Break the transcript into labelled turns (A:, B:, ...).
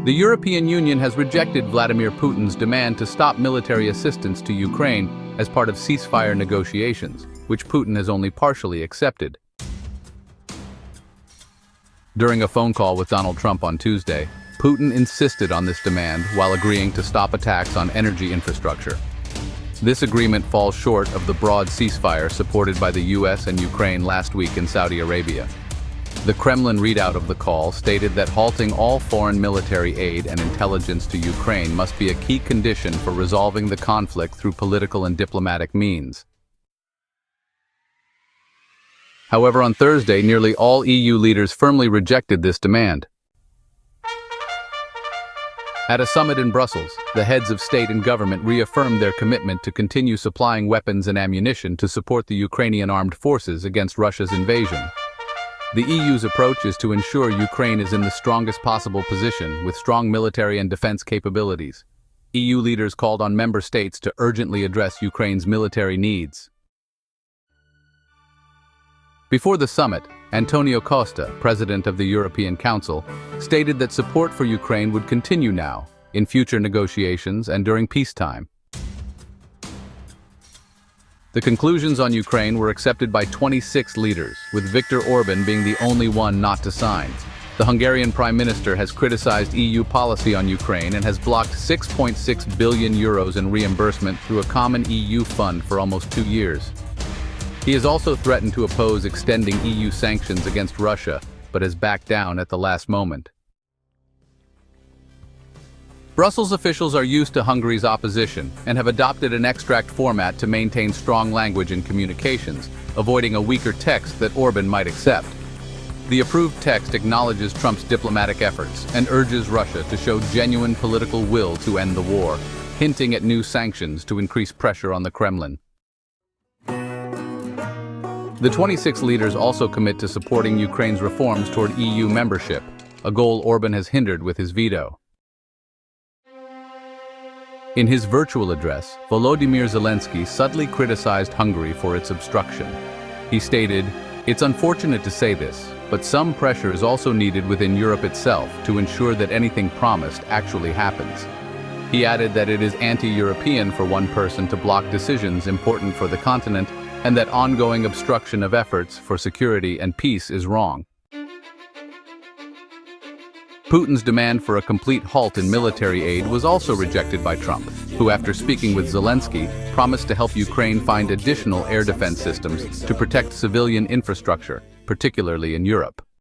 A: The European Union has rejected Vladimir Putin's demand to stop military assistance to Ukraine as part of ceasefire negotiations, which Putin has only partially accepted. During a phone call with Donald Trump on Tuesday, Putin insisted on this demand while agreeing to stop attacks on energy infrastructure. This agreement falls short of the broad ceasefire supported by the US and Ukraine last week in Saudi Arabia. The Kremlin readout of the call stated that halting all foreign military aid and intelligence to Ukraine must be a key condition for resolving the conflict through political and diplomatic means. However, on Thursday, nearly all EU leaders firmly rejected this demand. At a summit in Brussels, the heads of state and government reaffirmed their commitment to continue supplying weapons and ammunition to support the Ukrainian armed forces against Russia's invasion. The EU's approach is to ensure Ukraine is in the strongest possible position with strong military and defense capabilities. EU leaders called on member states to urgently address Ukraine's military needs. Before the summit, António Costa, president of the European Council, stated that support for Ukraine would continue now, in future negotiations and during peacetime. The conclusions on Ukraine were accepted by 26 leaders, with Viktor Orbán being the only one not to sign. The Hungarian Prime Minister has criticized EU policy on Ukraine and has blocked €6.6 billion in reimbursement through a common EU fund for almost 2 years. He has also threatened to oppose extending EU sanctions against Russia, but has backed down at the last moment. Brussels officials are used to Hungary's opposition and have adopted an extract format to maintain strong language in communications, avoiding a weaker text that Orbán might accept. The approved text acknowledges Trump's diplomatic efforts and urges Russia to show genuine political will to end the war, hinting at new sanctions to increase pressure on the Kremlin. The 26 leaders also commit to supporting Ukraine's reforms toward EU membership, a goal Orbán has hindered with his veto. In his virtual address, Volodymyr Zelenskyy subtly criticized Hungary for its obstruction. He stated, "It's unfortunate to say this, but some pressure is also needed within Europe itself to ensure that anything promised actually happens." He added that it is anti-European for one person to block decisions important for the continent, and that ongoing obstruction of efforts for security and peace is wrong. Putin's demand for a complete halt in military aid was also rejected by Trump, who, after speaking with Zelenskyy, promised to help Ukraine find additional air defense systems to protect civilian infrastructure, particularly in Europe.